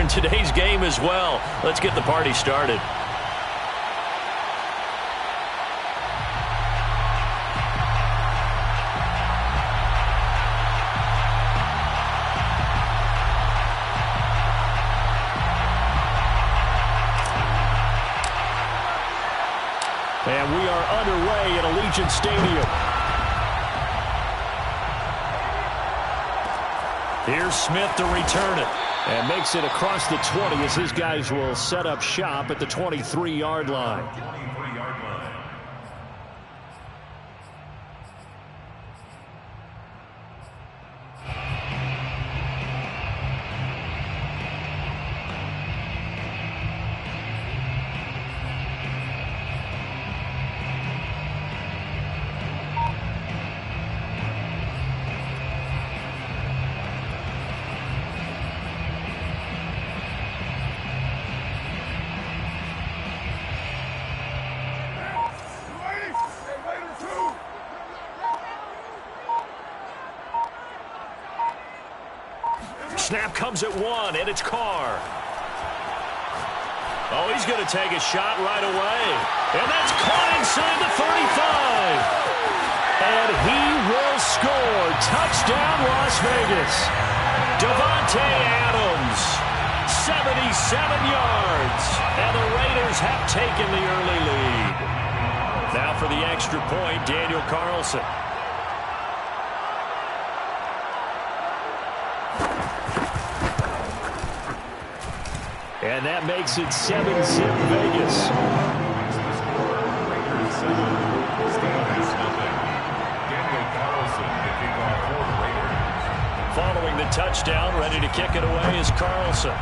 in today's game as well. Let's get the party started. And we are underway at Allegiant Stadium. Here's Smith to return it. And makes it across the 20 as his guys will set up shop at the 23-yard line. Snap comes at 1, and it's Carr. Oh, he's going to take a shot right away. And that's caught inside the 35. And he will score. Touchdown, Las Vegas. Davante Adams, 77 yards. And the Raiders have taken the early lead. Now for the extra point, Daniel Carlson. And that makes it 7-zip Vegas. Following the touchdown, ready to kick it away is Carlson.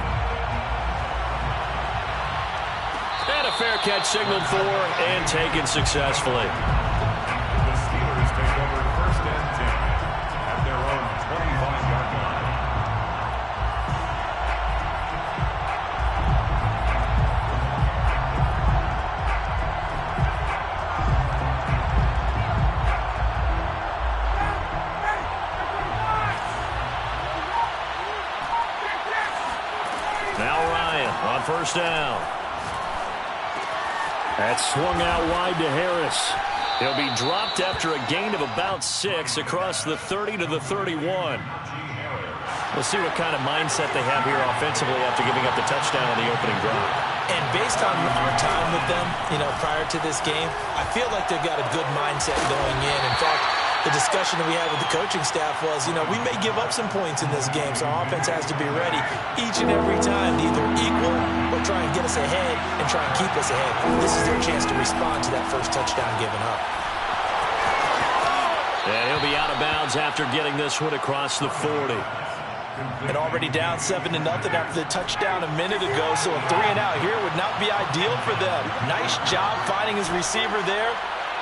And a fair catch signaled for and taken successfully. The Steelers take over first and 10 at their own 25-yard line. First down. That's swung out wide to Harris. He'll be dropped after a gain of about 6 across the 30 to the 31. We'll see what kind of mindset they have here offensively after giving up the touchdown on the opening drive. And based on our time with them, prior to this game, I feel like they've got a good mindset going in. In fact, the discussion that we had with the coaching staff was, we may give up some points in this game, so our offense has to be ready each and every time to either equal or try and get us ahead and try and keep us ahead. This is their chance to respond to that first touchdown given up. And he'll be out of bounds after getting this one across the 40. And already down 7-0 after the touchdown a minute ago, so a 3-and-out here would not be ideal for them. Nice job finding his receiver there,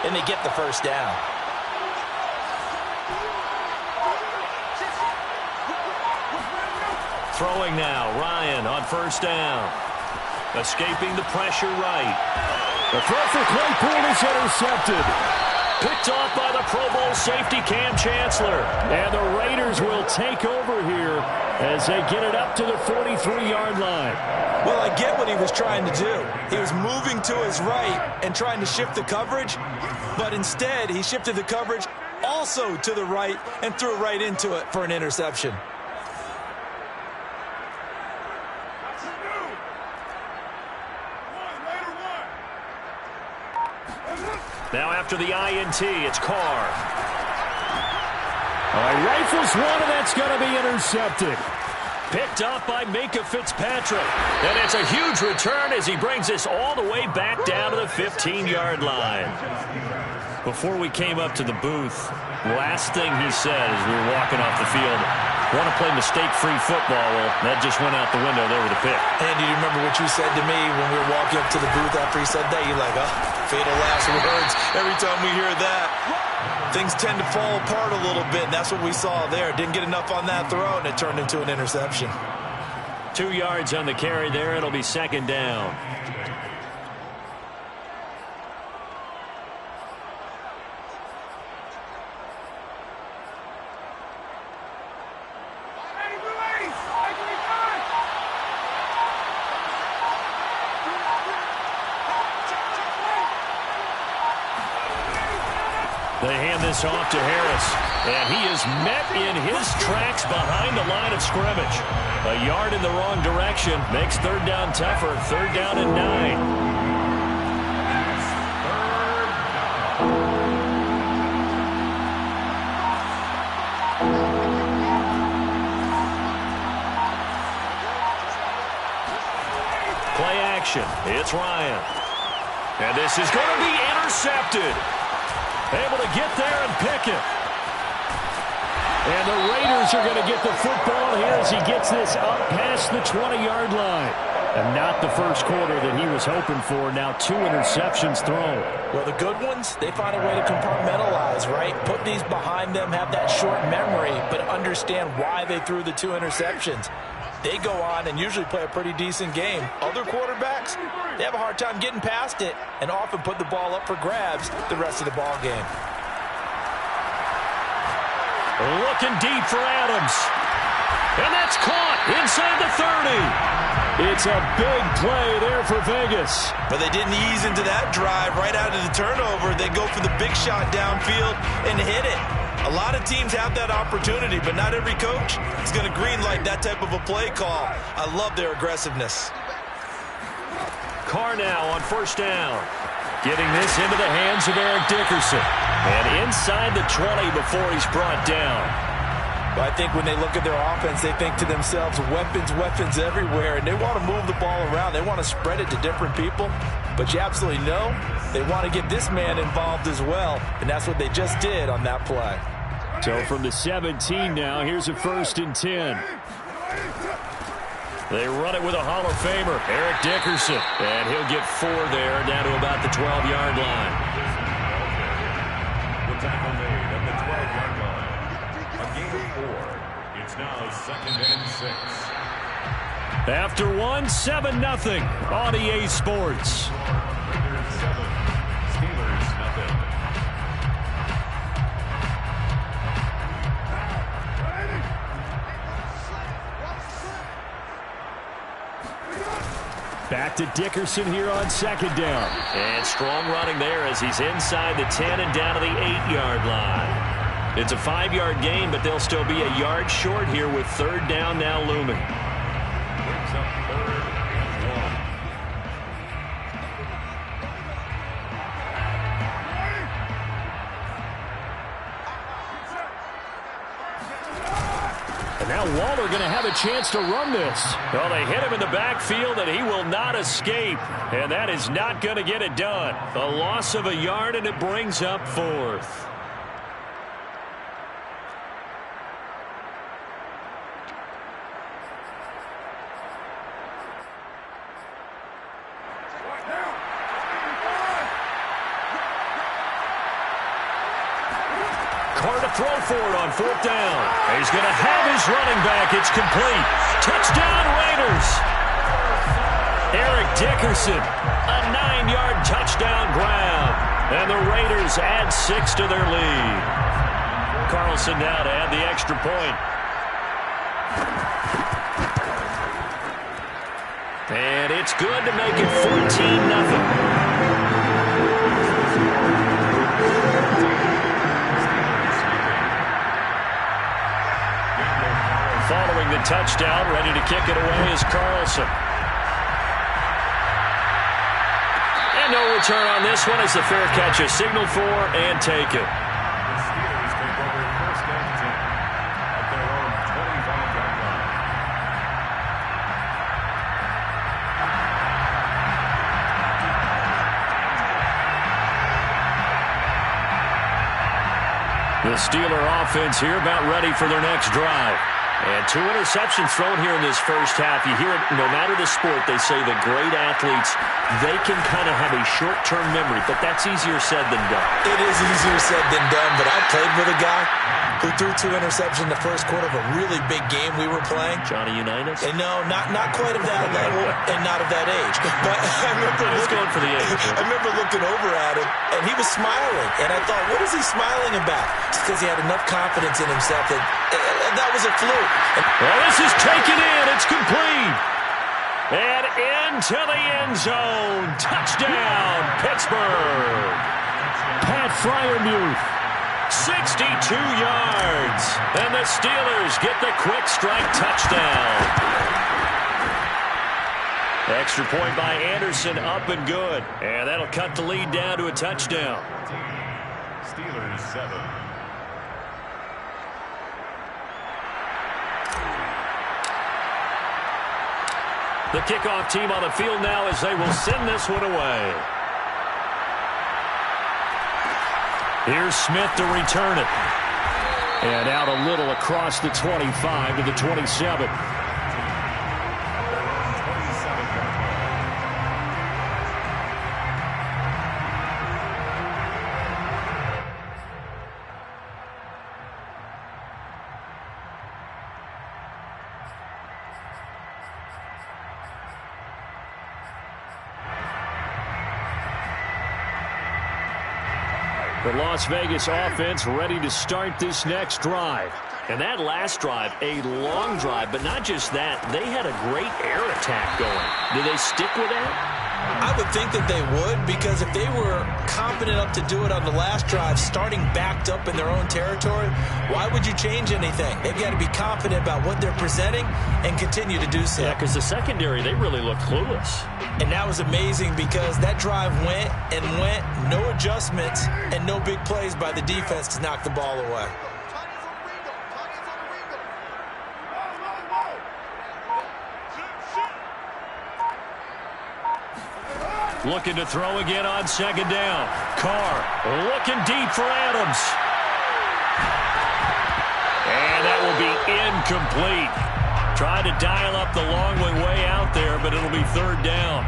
and they get the first down. Throwing now, Ryan on first down. Escaping the pressure right. The throw for Claypool is intercepted. Picked off by the Pro Bowl safety Cam Chancellor. And the Raiders will take over here as they get it up to the 43-yard line. Well, I get what he was trying to do. He was moving to his right and trying to shift the coverage, but instead he shifted the coverage also to the right and threw right into it for an interception. Now after the INT, it's Carr. Rifles one, and that's going to be intercepted. Picked up by Minkah Fitzpatrick. And it's a huge return as he brings us all the way back down to the 15-yard line. Before we came up to the booth, last thing he said as we were walking off the field, want to play mistake-free football. Well, that just went out the window there with a pick. And do you remember what you said to me when we were walking up to the booth after he said that? You're like, oh, fatal last words. Every time we hear that, things tend to fall apart a little bit. And that's what we saw there. Didn't get enough on that throw, and it turned into an interception. 2 yards on the carry there. It'll be second down. They hand this off to Harris. And he is met in his tracks behind the line of scrimmage. A yard in the wrong direction makes third down tougher. Third down and 9. Play action. It's Ryan. And this is going to be intercepted. Able to get there and pick it. And the Raiders are going to get the football here as he gets this up past the 20-yard line. And not the first quarter that he was hoping for. Now 2 interceptions thrown. Well, the good ones, they find a way to compartmentalize, right? Put these behind them, have that short memory, but understand why they threw the 2 interceptions. They go on and usually play a pretty decent game. Other quarterbacks, they have a hard time getting past it and often put the ball up for grabs the rest of the ball game. Looking deep for Adams. And that's caught inside the 30. It's a big play there for Vegas. But they didn't ease into that drive right out of the turnover. They go for the big shot downfield and hit it. A lot of teams have that opportunity, but not every coach is going to green light that type of a play call. I love their aggressiveness. Carr now on first down. Getting this into the hands of Eric Dickerson. And inside the 20 before he's brought down. But I think when they look at their offense, they think to themselves, weapons, weapons everywhere. And they want to move the ball around. They want to spread it to different people. But you absolutely know they want to get this man involved as well. And that's what they just did on that play. So from the 17 now, here's a 1st and 10. They run it with a Hall of Famer, Eric Dickerson. And he'll get 4 there, down to about the 12-yard line. The tackle made at the 12-yard line. A gain of 4. It's now 2nd and 6. After 1, 7-0 on EA Sports. Raiders 7, Steelers nothing. Back to Dickerson here on 2nd down. And strong running there as he's inside the 10 and down to the 8-yard line. It's a 5-yard gain, but they'll still be a yard short here with 3rd down now looming. Brings up 3rd and 1. And now Waller going to have a chance to run this. Well, they hit him in the backfield, and he will not escape. And that is not going to get it done. A loss of a yard, and it brings up 4th. Throw for it on 4th down. He's going to have his running back. It's complete. Touchdown, Raiders. Eric Dickerson, a 9-yard touchdown grab. And the Raiders add 6 to their lead. Carlson now to add the extra point. And it's good to make it 14-0. Following the touchdown, ready to kick it away is Carlson. And no return on this one as the fair catch is signaled for and taken. The Steelers take over 1st and 10 at their own 25-yard line. The Steeler offense here about ready for their next drive. And 2 interceptions thrown here in this first half. You hear it, no matter the sport, they say the great athletes, they can kind of have a short-term memory, but that's easier said than done. It is easier said than done, but I played with a guy who threw 2 interceptions in the first quarter of a really big game we were playing. Johnny Unitas? And no, not quite of that level and not of that age. But I remember going for the age. I remember looking over at him, and he was smiling. And I thought, what is he smiling about? It's because he had enough confidence in himself that was a fluke. Well, this is taken in. It's complete. And into the end zone. Touchdown, Pittsburgh. Pat Freiermuth 62 yards. And the Steelers get the quick strike touchdown. Extra point by Anderson, up and good. And that'll cut the lead down to a touchdown. Steelers 7. The kickoff team on the field now as they will send this one away. Here's Smith to return it. And out a little across the 25 to the 27. The Las Vegas offense ready to start this next drive. And that last drive, a long drive, but not just that. They had a great air attack going. Do they stick with that? I would think that they would, because if they were confident enough to do it on the last drive, starting backed up in their own territory, why would you change anything? They've got to be confident about what they're presenting and continue to do so. Yeah, because the secondary, they really look clueless. And that was amazing because that drive went and went, no adjustments, and no big plays by the defense to knock the ball away. Looking to throw again on second down. Carr looking deep for Adams. And that will be incomplete. Trying to dial up the long way out there, but it'll be third down.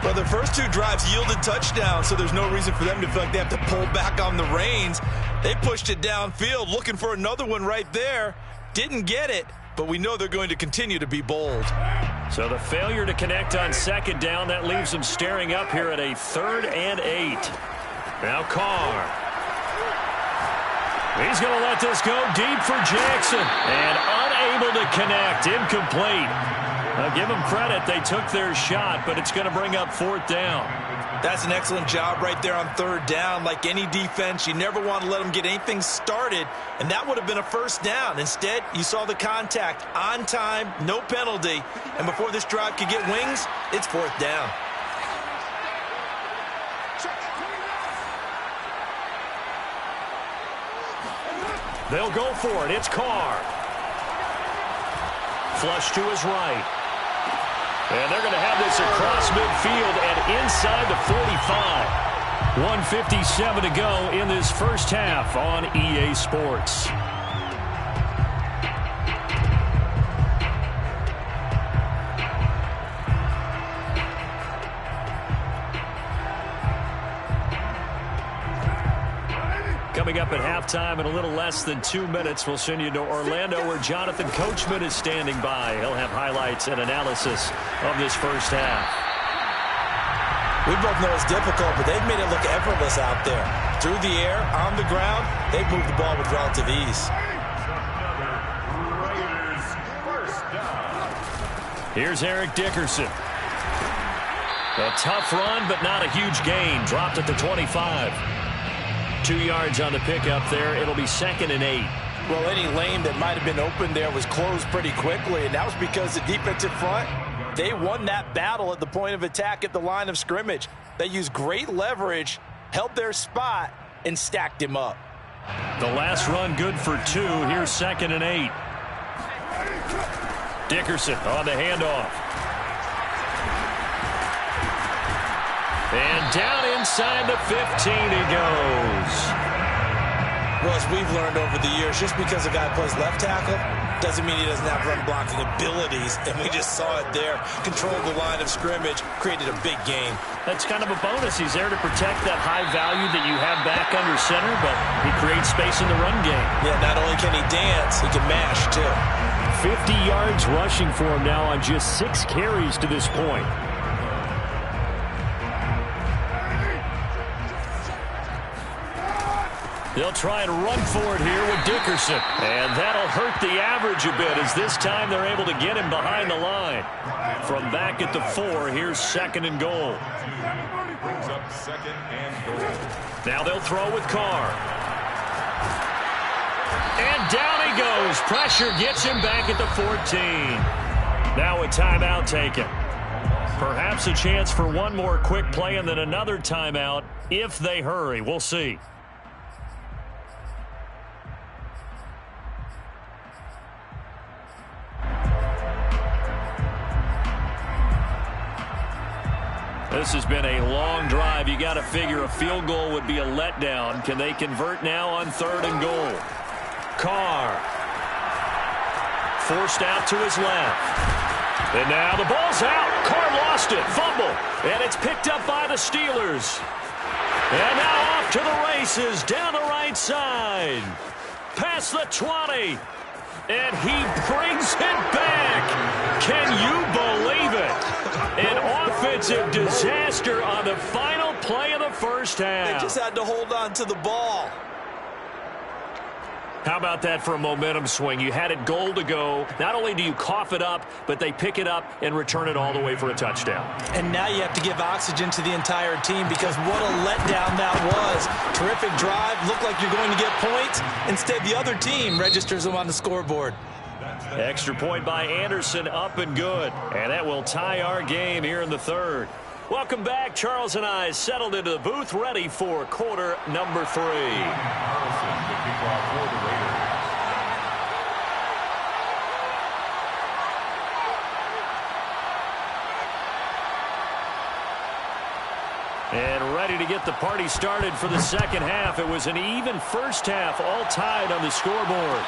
Well, the first two drives yielded touchdowns, so there's no reason for them to feel like they have to pull back on the reins. They pushed it downfield, looking for another one right there. Didn't get it, but we know they're going to continue to be bold. So the failure to connect on second down, that leaves them staring up here at a 3rd and 8. Now Carr. He's going to let this go deep for Jackson. And unable to connect. Incomplete. Now give them credit. They took their shot, but it's going to bring up 4th down. That's an excellent job right there on 3rd down. Like any defense, you never want to let them get anything started, and that would have been a 1st down. Instead, you saw the contact on time, no penalty, and before this drive could get wings, it's 4th down. They'll go for it. It's Carr. Flush to his right. And they're going to have this across midfield and inside the 45. 1:57 to go in this first half on EA Sports. Coming up at halftime in a little less than 2 minutes, we'll send you to Orlando where Jonathan Coachman is standing by. He'll have highlights and analysis of this first half. We both know it's difficult, but they've made it look effortless out there. Through the air, on the ground, they've moved the ball with relative ease. Here's Eric Dickerson. A tough run, but not a huge gain. Dropped at the 25. 2 yards on the pickup there. It'll be 2nd and 8. Well, any lane that might have been open there was closed pretty quickly, and that was because the defensive front, they won that battle at the point of attack at the line of scrimmage. They used great leverage, held their spot, and stacked him up. The last run good for 2. Here's 2nd and 8. Dickerson on the handoff. And down inside the 15 he goes. Well, as we've learned over the years, just because a guy plays left tackle doesn't mean he doesn't have run blocking abilities, and we just saw it there. Controlled the line of scrimmage, created a big game. That's kind of a bonus. He's there to protect that high value that you have back under center, but he creates space in the run game. Yeah, not only can he dance, he can mash, too. 50 yards rushing for him now on just 6 carries to this point. They'll try and run for it here with Dickerson. And that'll hurt the average a bit as this time they're able to get him behind the line. From back at the 4, here's 2nd and goal. Brings up 2nd and goal. Now they'll throw with Carr. And down he goes. Pressure gets him back at the 14. Now a timeout taken. Perhaps a chance for one more quick play and then another timeout if they hurry. We'll see. This has been a long drive. You got to figure a field goal would be a letdown. Can they convert now on 3rd and goal? Carr. Forced out to his left. And now the ball's out. Carr lost it. Fumble. And it's picked up by the Steelers. And now off to the races. Down the right side. Past the 20. And he brings it back. Can you believe it? An offensive disaster on the final play of the first half. They just had to hold on to the ball. How about that for a momentum swing? You had it goal to go. Not only do you cough it up, but they pick it up and return it all the way for a touchdown. And now you have to give oxygen to the entire team because what a letdown that was. Terrific drive. Looked like you're going to get points. Instead, the other team registers them on the scoreboard. Extra point by Anderson, up and good. And that will tie our game here in the 3rd. Welcome back. Charles and I settled into the booth, ready for quarter number 3. Harrison, the kickoff for the Raiders. And ready to get the party started for the second half. It was an even first half, all tied on the scoreboard.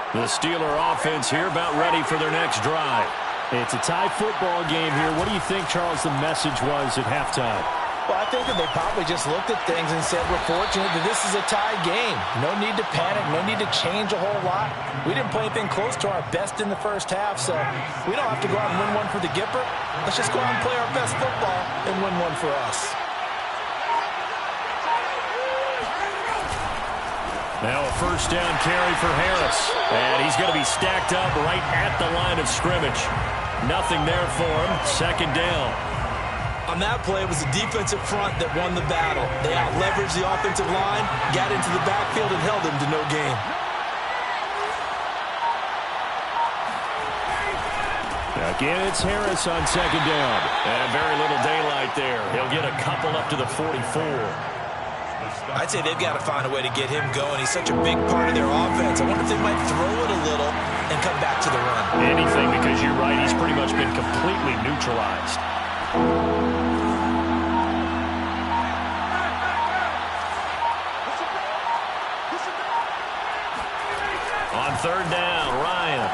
The Steeler offense here about ready for their next drive. It's a tie football game here. What do you think, Charles, the message was at halftime? Well, I think that they probably just looked at things and said, we're fortunate that this is a tie game. No need to panic. No need to change a whole lot. We didn't play anything close to our best in the first half, so we don't have to go out and win one for the Gipper. Let's just go out and play our best football and win one for us. Now a first down carry for Harris. And he's going to be stacked up right at the line of scrimmage. Nothing there for him. Second down. On that play, it was the defensive front that won the battle. They out-leveraged the offensive line, got into the backfield, and held them to no gain. Again, it's Harris on second down. And very little daylight there. He'll get a couple up to the 44. I'd say they've got to find a way to get him going. He's such a big part of their offense. I wonder if they might throw it a little and come back to the run. Anything, because you're right. He's pretty much been completely neutralized. On third down, Ryan.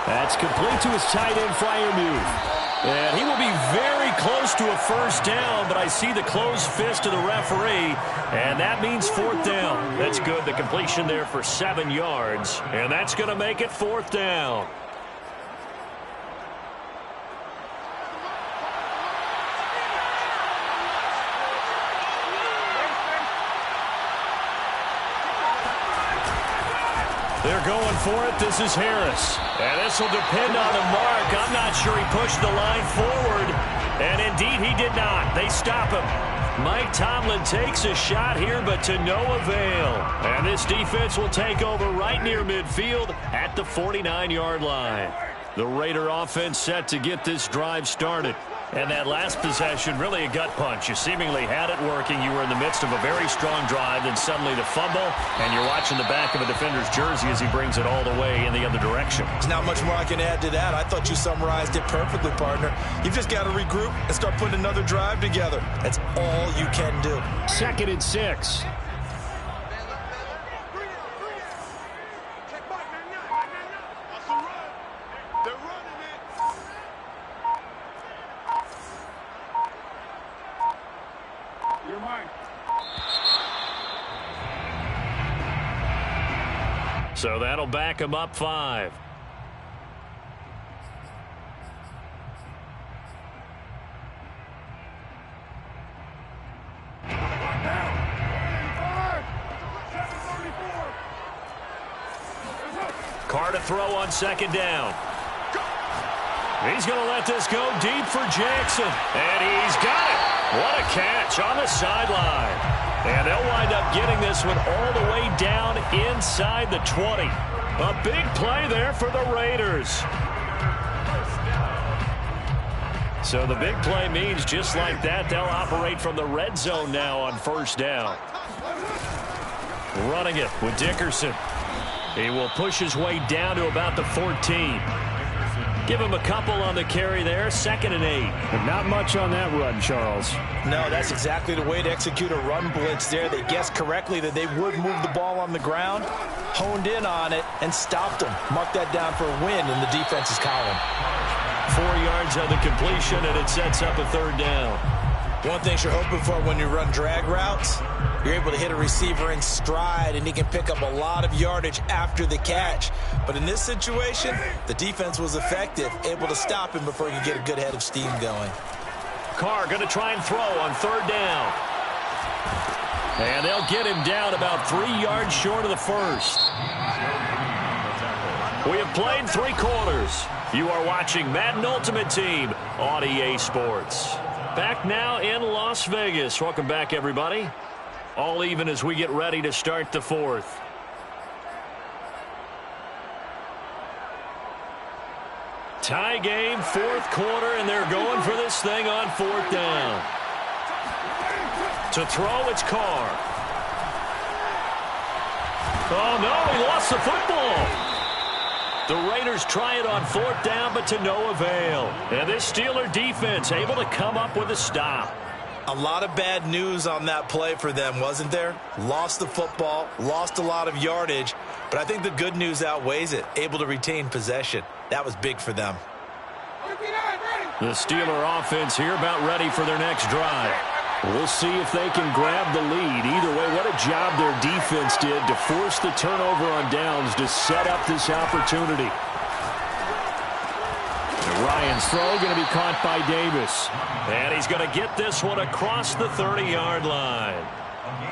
That's complete to his tight end, Freiermuth. And he will be very close to a first down, but I see the closed fist of the referee, and that means fourth down. That's good. The completion there for 7 yards, and that's going to make it fourth down. They're going for it. This is Harris. And this will depend on the mark. I'm not sure he pushed the line forward. And indeed, he did not. They stop him. Mike Tomlin takes a shot here, but to no avail. And this defense will take over right near midfield at the 49-yard line. The Raider offense set to get this drive started. And that last possession, really a gut punch. You seemingly had it working. You were in the midst of a very strong drive, then suddenly the fumble, and you're watching the back of a defender's jersey as he brings it all the way in the other direction. There's not much more I can add to that. I thought you summarized it perfectly, partner. You've just got to regroup and start putting another drive together. That's all you can do. 2nd and 6. So that'll back him up 5. to throw on second down. He's going to let this go deep for Jackson. And he's got it. What a catch on the sideline. And they'll wind up getting this one all the way down inside the 20. A big play there for the Raiders. So the big play means just like that, they'll operate from the red zone now on first down. Running it with Dickerson. He will push his way down to about the 14. Give him a couple on the carry there, 2nd and 8. But not much on that run, Charles. No, that's exactly the way to execute a run blitz there. They guessed correctly that they would move the ball on the ground, honed in on it, and stopped them. Mark that down for a win in the defense's column. 4 yards on the completion, and it sets up a 3rd down. One thing you're hoping for when you run drag routes, you're able to hit a receiver in stride, and he can pick up a lot of yardage after the catch. But in this situation, the defense was effective, able to stop him before he could get a good head of steam going. Carr going to try and throw on 3rd down. And they'll get him down about 3 yards short of the first. We have played 3 quarters. You are watching Madden Ultimate Team on EA Sports. Back now in Las Vegas. Welcome back, everybody. All even as we get ready to start the 4th. Tie game, 4th quarter, and they're going for this thing on 4th down. To throw, it's Carr. Oh, no, he lost the football. The Raiders try it on 4th down, but to no avail. And this Steeler defense able to come up with a stop. A lot of bad news on that play for them, wasn't there? Lost the football, lost a lot of yardage, but I think the good news outweighs it. Able to retain possession. That was big for them. The Steeler offense here about ready for their next drive. We'll see if they can grab the lead. Either way, what a job their defense did to force the turnover on downs to set up this opportunity. Ryan's throw going to be caught by Davis. And he's going to get this one across the 30-yard line.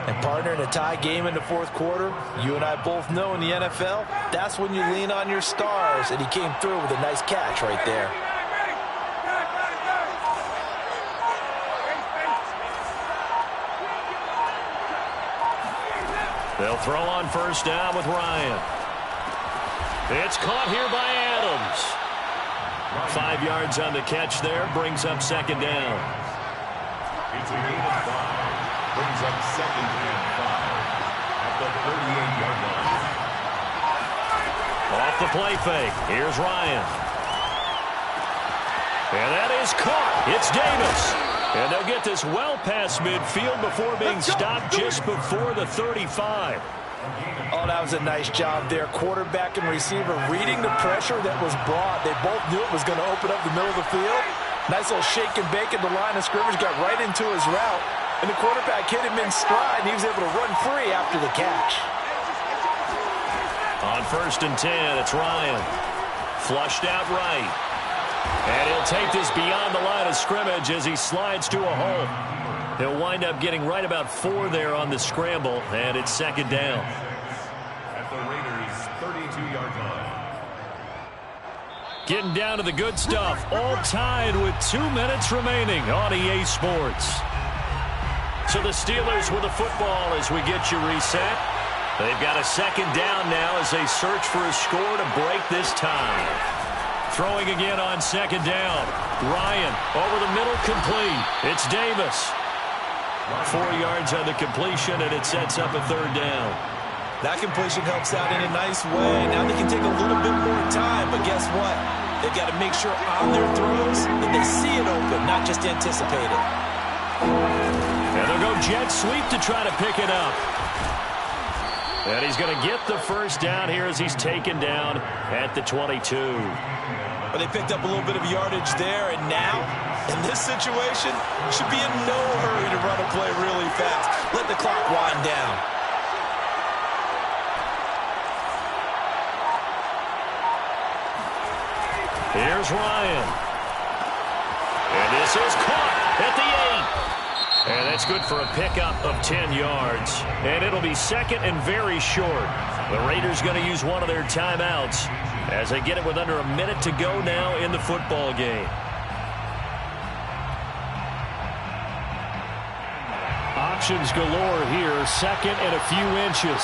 And partner, in a tie game in the 4th quarter, you and I both know in the NFL, that's when you lean on your stars. And he came through with a nice catch right there. They'll throw on first down with Ryan. It's caught here by Adams. 5 yards on the catch there, brings up 2nd down. It's a gain of 5. Brings up 2nd and 5 at the 38-yard line. Off the play fake. Here's Ryan. And that is caught. It's Davis. And they'll get this well past midfield before being stopped just before the 35. Oh, that was a nice job there. Quarterback and receiver reading the pressure that was brought. They both knew it was going to open up the middle of the field. Nice little shake and bake at the line of scrimmage. Got right into his route. And the quarterback hit him in stride, and he was able to run free after the catch. On 1st and 10, it's Ryan. Flushed out right. And he'll take this beyond the line of scrimmage as he slides to a hole. He'll wind up getting right about 4 there on the scramble, and it's 2nd down. At the Raiders' 32-yard line. Getting down to the good stuff. All tied with 2 minutes remaining on EA Sports. So the Steelers with the football as we get you reset. They've got a 2nd down now as they search for a score to break this tie. Throwing again on 2nd down. Ryan over the middle, complete. It's Davis. 4 yards on the completion, and it sets up a 3rd down. That completion helps out in a nice way. Now they can take a little bit more time, but guess what? They've got to make sure on their throws that they see it open, not just anticipate it. And they'll go jet sweep to try to pick it up. And he's going to get the 1st down here as he's taken down at the 22. But they picked up a little bit of yardage there, and now, in this situation, should be in no hurry to run a play really fast. Let the clock wind down. Here's Ryan. And this is caught at the 8. And that's good for a pickup of 10 yards. And it'll be 2nd and very short. The Raiders going to use one of their timeouts as they get it with under a minute to go now in the football game. Options galore here. Second and a few inches.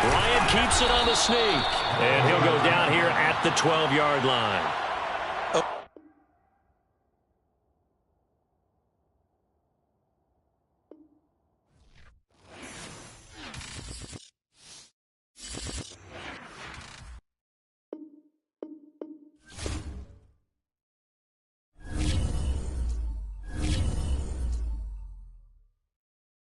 Bryant keeps it on the sneak. And he'll go down here at the 12-yard line.